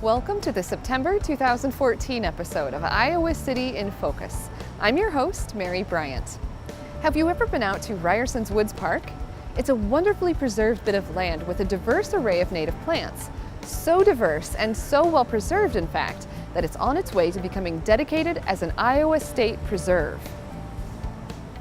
Welcome to the September 2014 episode of Iowa City in Focus. I'm your host, Mary Bryant. Have you ever been out to Ryerson's Woods Park? It's a wonderfully preserved bit of land with a diverse array of native plants. So diverse and so well preserved, in fact, that it's on its way to becoming dedicated as an Iowa State Preserve.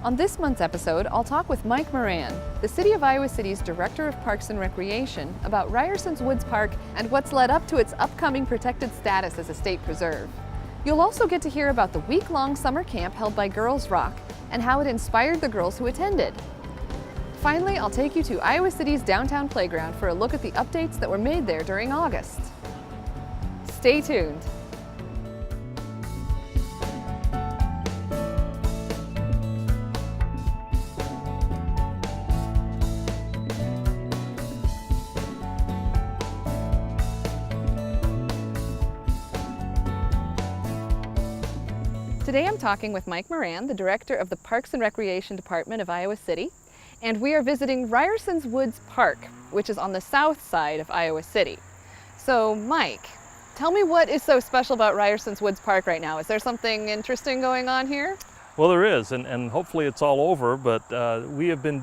On this month's episode, I'll talk with Mike Moran, the City of Iowa City's Director of Parks and Recreation, about Ryerson's Woods Park and what's led up to its upcoming protected status as a state preserve. You'll also get to hear about the week-long summer camp held by Girls Rock and how it inspired the girls who attended. Finally, I'll take you to Iowa City's downtown playground for a look at the updates that were made there during August. Stay tuned. Today I'm talking with Mike Moran, the Director of the Parks and Recreation Department of Iowa City, and we are visiting Ryerson's Woods Park, which is on the south side of Iowa City. So Mike, tell me what is so special about Ryerson's Woods Park right now? Is there something interesting going on here? Well, there is, and hopefully it's all over, but we have been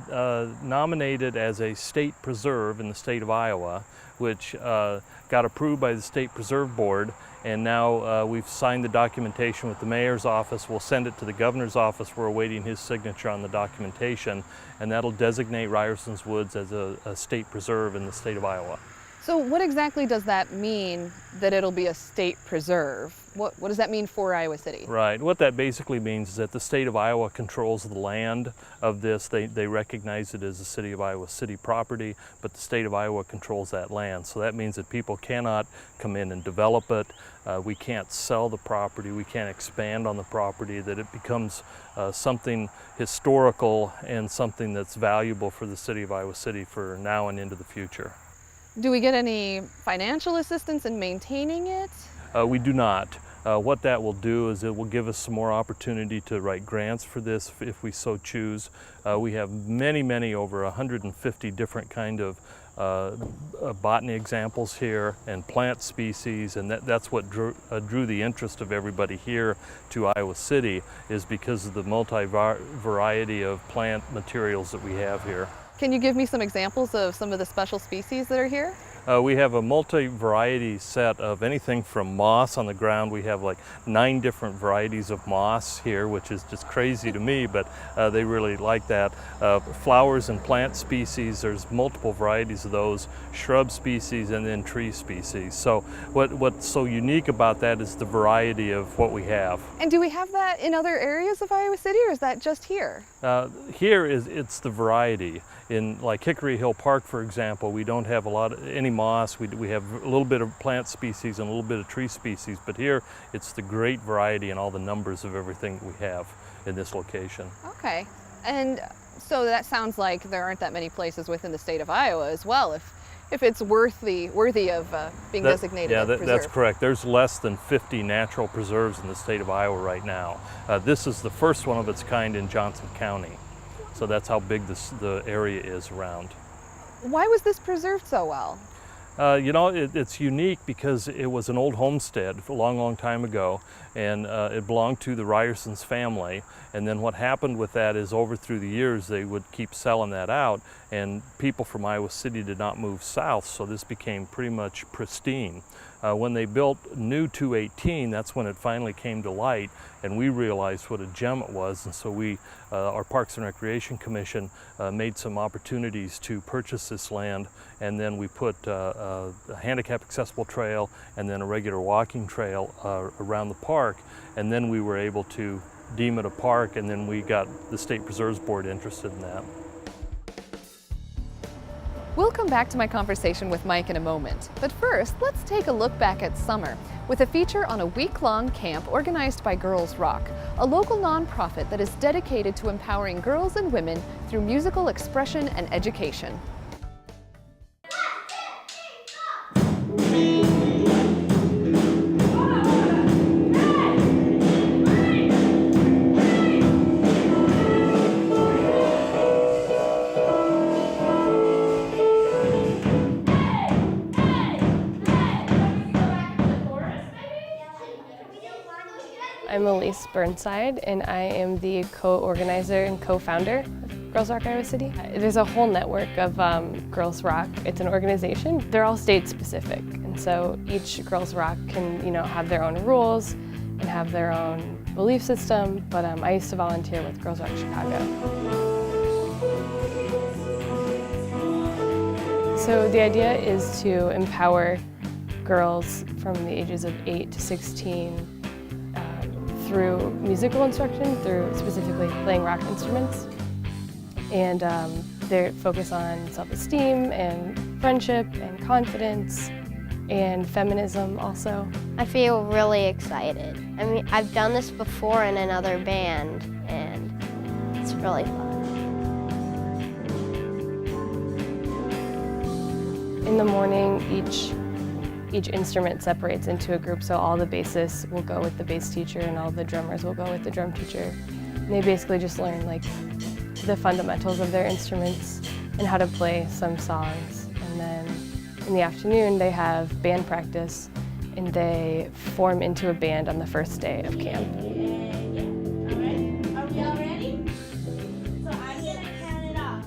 nominated as a state preserve in the state of Iowa, which got approved by the State Preserve Board, and now we've signed the documentation with the mayor's office. We'll send it to the governor's office. We're awaiting his signature on the documentation, and that'll designate Ryerson's Woods as a state preserve in the state of Iowa. So what exactly does that mean, that it'll be a state preserve? What does that mean for Iowa City? Right. What that basically means is that the state of Iowa controls the land of this. They recognize it as the City of Iowa City property, but the state of Iowa controls that land. So that means that people cannot come in and develop it. We can't sell the property. We can't expand on the property, that it becomes something historical and something that's valuable for the City of Iowa City for now and into the future. Do we get any financial assistance in maintaining it? We do not. What that will do is it will give us some more opportunity to write grants for this if we so choose. We have many, over 150 different kind of botany examples here and plant species, and that's what drew the interest of everybody here to Iowa City, is because of the multi-variety of plant materials that we have here. Can you give me some examples of some of the special species that are here? We have a multi-variety set of anything from moss on the ground. We have like 9 different varieties of moss here, which is just crazy to me, but they really like that. Flowers and plant species, there's multiple varieties of those, shrub species, and then tree species. So what's so unique about that is the variety of what we have. And do we have that in other areas of Iowa City, or is that just here? Here it's the variety. In like Hickory Hill Park, for example, we don't have any moss. We have a little bit of plant species and a little bit of tree species, but here it's the great variety and all the numbers of everything we have in this location. Okay, and so that sounds like there aren't that many places within the state of Iowa as well, if it's worthy of being designated a preserve. That's correct. There's less than 50 natural preserves in the state of Iowa right now. This is the first one of its kind in Johnson County. So that's how big the area is around. Why was this preserved so well? It's unique because it was an old homestead a long time ago, and it belonged to the Ryerson's family. And then what happened with that is through the years they would keep selling that out, and people from Iowa City did not move south, so this became pretty much pristine. When they built new 218, that's when it finally came to light, and we realized what a gem it was, and so our Parks and Recreation Commission made some opportunities to purchase this land, and then we put a handicap accessible trail and then a regular walking trail around the park, and then we were able to deem it a park, and then we got the State Preserves Board interested in that. We'll come back to my conversation with Mike in a moment, but first, let's take a look back at summer with a feature on a week-long camp organized by Girls Rock, a local nonprofit that is dedicated to empowering girls and women through musical expression and education. I'm Elise Burnside, and I am the co-organizer and co-founder of Girls Rock Iowa City. There's a whole network of Girls Rock. It's an organization. They're all state specific, and so each Girls Rock can, have their own rules and have their own belief system. But I used to volunteer with Girls Rock Chicago. So the idea is to empower girls from the ages of 8 to 16 through musical instruction, through specifically playing rock instruments. And they focus on self-esteem and friendship and confidence and feminism also. I feel really excited. I mean, I've done this before in another band, and it's really fun. In the morning, each instrument separates into a group, so all the bassists will go with the bass teacher and all the drummers will go with the drum teacher. And they basically just learn the fundamentals of their instruments and how to play some songs. And then in the afternoon they have band practice and they form into a band on the first day of camp. Are we all ready? So I'm gonna count it off.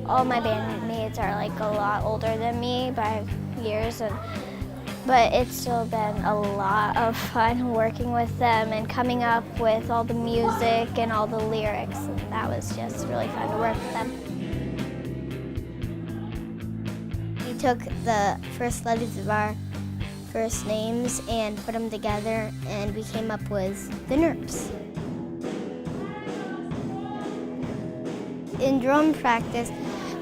All my bandmates are a lot older than me by years, but it's still been a lot of fun working with them and coming up with all the music and all the lyrics, and that was just really fun to work with them. We took the first letters of our first names and put them together, and we came up with the Nerds. In drum practice,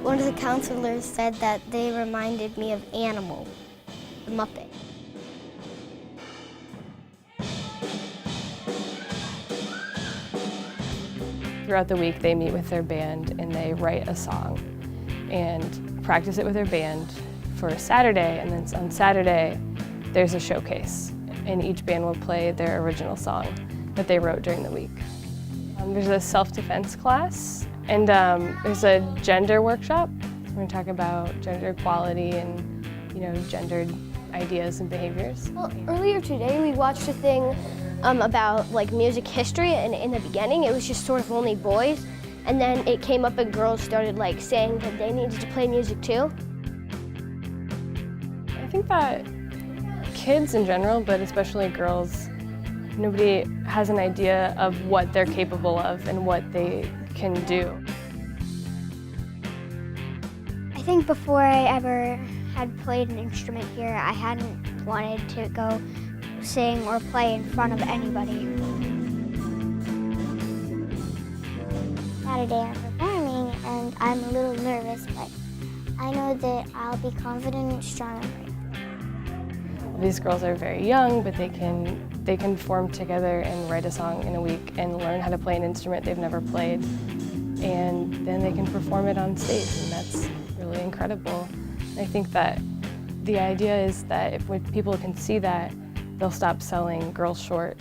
one of the counselors said that they reminded me of Animal, the Muppet. Throughout the week, they meet with their band and they write a song and practice it with their band for Saturday, and then on Saturday, there's a showcase, and each band will play their original song that they wrote during the week. There's a self-defense class, and there's a gender workshop. We're going to talk about gender equality and, gendered ideas and behaviors. Well, earlier today, we watched a thing about music history, and in the beginning, it was just sort of only boys, and then it came up and girls started saying that they needed to play music too. I think that kids in general, but especially girls, nobody has an idea of what they're capable of and what they can do. I think before I ever had played an instrument here, I hadn't wanted to go sing or play in front of anybody. Saturday I'm performing and I'm a little nervous, but I know that I'll be confident and strong and brave. These girls are very young, but they can form together and write a song in a week and learn how to play an instrument they've never played, and then they can perform it on stage, and that's really incredible. I think that the idea is that if people can see that, they'll stop selling girls short.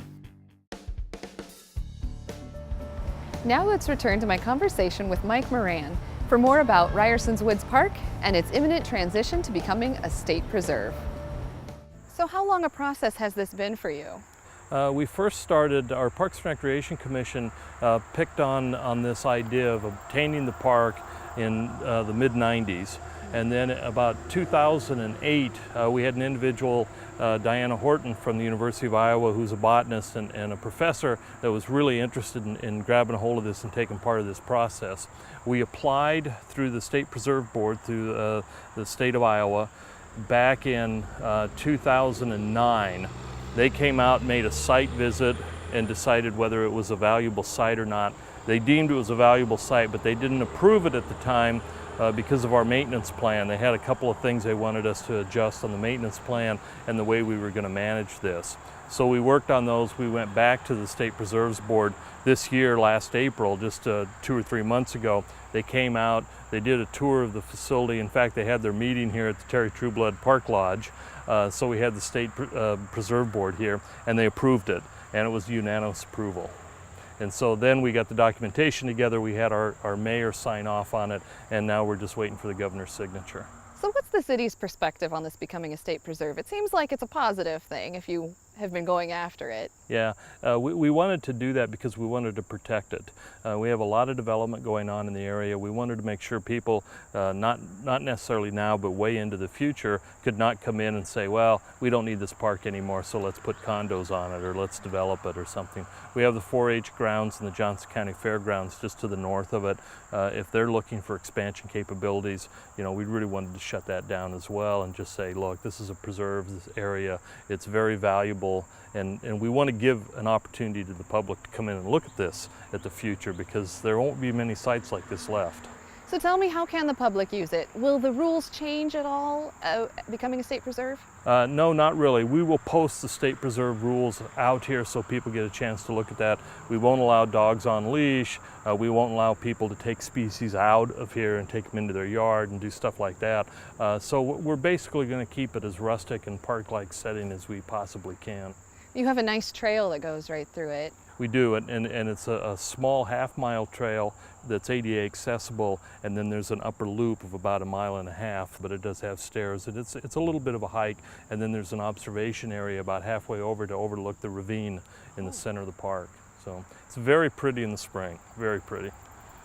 Now let's return to my conversation with Mike Moran for more about Ryerson's Woods Park and its imminent transition to becoming a state preserve. So how long a process has this been for you? We first started, our Parks and Recreation Commission picked on this idea of obtaining the park in the mid-90s. And then about 2008, we had an individual, Diana Horton from the University of Iowa, who's a botanist and a professor that was really interested in grabbing a hold of this and taking part of this process. We applied through the State Preserve Board, through the state of Iowa, back in 2009. They came out, made a site visit, and decided whether it was a valuable site or not. They deemed it was a valuable site, but they didn't approve it at the time because of our maintenance plan. They had a couple of things they wanted us to adjust on the maintenance plan and the way we were going to manage this. So we worked on those. We went back to the State Preserves Board this year, last April, just 2 or 3 months ago. They came out, they did a tour of the facility. In fact, they had their meeting here at the Terry Trueblood Park Lodge. So we had the State Preserve Board here, and they approved it, and it was unanimous approval. And so then we got the documentation together, we had our mayor sign off on it, and now we're just waiting for the governor's signature. So what's the city's perspective on this becoming a state preserve? It seems like it's a positive thing if you have been going after it. Yeah, we wanted to do that because we wanted to protect it. We have a lot of development going on in the area. We wanted to make sure people, not necessarily now, but way into the future, could not come in and say, well, we don't need this park anymore, so let's put condos on it or let's develop it or something. We have the 4-H grounds and the Johnson County Fairgrounds just to the north of it. If they're looking for expansion capabilities, we really wanted to shut that down as well and just say, look, this is a preserved area. It's very valuable, and we want to give an opportunity to the public to come in and look at this at the future, because there won't be many sites like this left. So tell me, how can the public use it? Will the rules change at all becoming a state preserve? No, not really. We will post the state preserve rules out here so people get a chance to look at that. We won't allow dogs on leash. We won't allow people to take species out of here and take them into their yard and do stuff like that. So we're basically going to keep it as rustic and park-like setting as we possibly can. You have a nice trail that goes right through it. We do, and it's a small half-mile trail that's ADA accessible, and then there's an upper loop of about 1.5 miles, but it does have stairs, and it's a little bit of a hike, and then there's an observation area about halfway over to overlook the ravine in the center of the park. So it's very pretty in the spring, very pretty.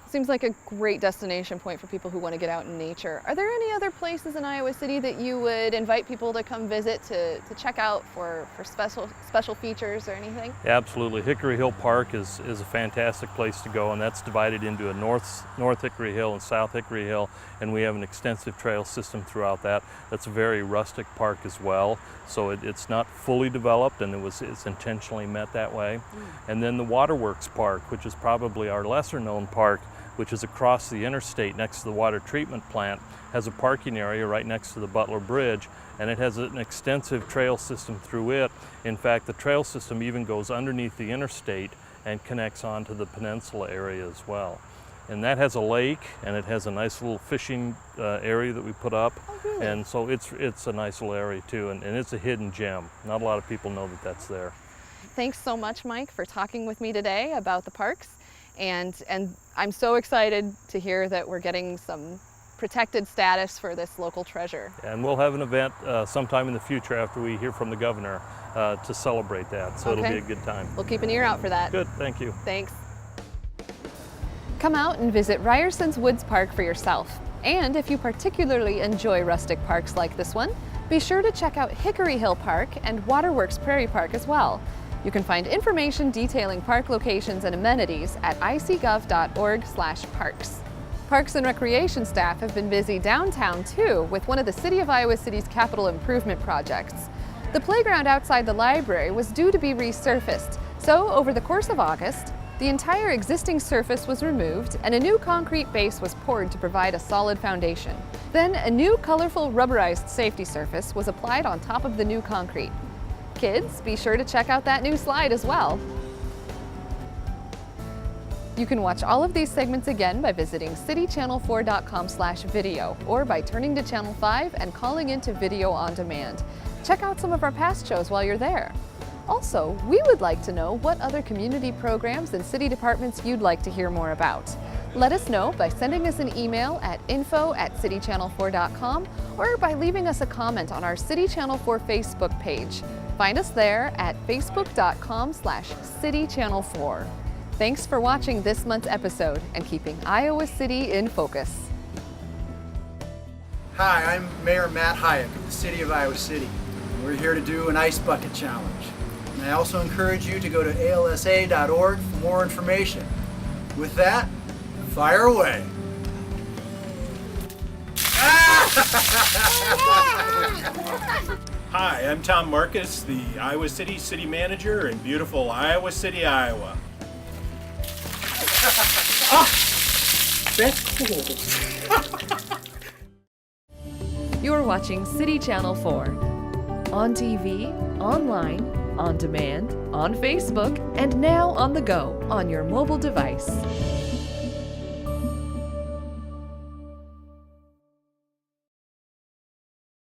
Seems like a great destination point for people who want to get out in nature. Are there any other places in Iowa City that you would invite people to come visit to check out for special features or anything? Absolutely. Hickory Hill Park is a fantastic place to go, and that's divided into a North Hickory Hill and South Hickory Hill, and we have an extensive trail system throughout that. That's a very rustic park as well, so it's not fully developed, and it's intentionally met that way. And then the Waterworks Park, which is probably our lesser known park, which is across the interstate next to the water treatment plant, has a parking area right next to the Butler Bridge, and it has an extensive trail system through it. In fact, the trail system even goes underneath the interstate and connects onto the peninsula area as well. And that has a lake, and it has a nice little fishing area that we put up. Oh, really? And so it's a nice little area too, and it's a hidden gem. Not a lot of people know that that's there. Thanks so much, Mike, for talking with me today about the parks. And I'm so excited to hear that we're getting some protected status for this local treasure. And we'll have an event sometime in the future after we hear from the governor to celebrate that, so Okay. It'll be a good time. We'll keep an ear out for that. Good, thank you. Thanks. Come out and visit Ryerson's Woods Park for yourself. And if you particularly enjoy rustic parks like this one, be sure to check out Hickory Hill Park and Waterworks Prairie Park as well. You can find information detailing park locations and amenities at icgov.org/parks. Parks and Recreation staff have been busy downtown too with one of the City of Iowa City's capital improvement projects. The playground outside the library was due to be resurfaced, so over the course of August, the entire existing surface was removed and a new concrete base was poured to provide a solid foundation. Then a new colorful rubberized safety surface was applied on top of the new concrete. Kids, be sure to check out that new slide as well. You can watch all of these segments again by visiting citychannel4.com/video or by turning to Channel 5 and calling into Video on Demand. Check out some of our past shows while you're there. Also, we would like to know what other community programs and city departments you'd like to hear more about. Let us know by sending us an email at info@citychannel4.com or by leaving us a comment on our City Channel 4 Facebook page. Find us there at facebook.com/citychannel4. Thanks for watching this month's episode and keeping Iowa City in focus. Hi, I'm Mayor Matt Hayek of the City of Iowa City. We're here to do an ice bucket challenge. And I also encourage you to go to alsa.org for more information. With that, fire away. Hi, I'm Tom Marcus, the Iowa City City Manager in beautiful Iowa City, Iowa. That's cool. You're watching City Channel 4. On TV, online, on demand, on Facebook, and now on the go on your mobile device.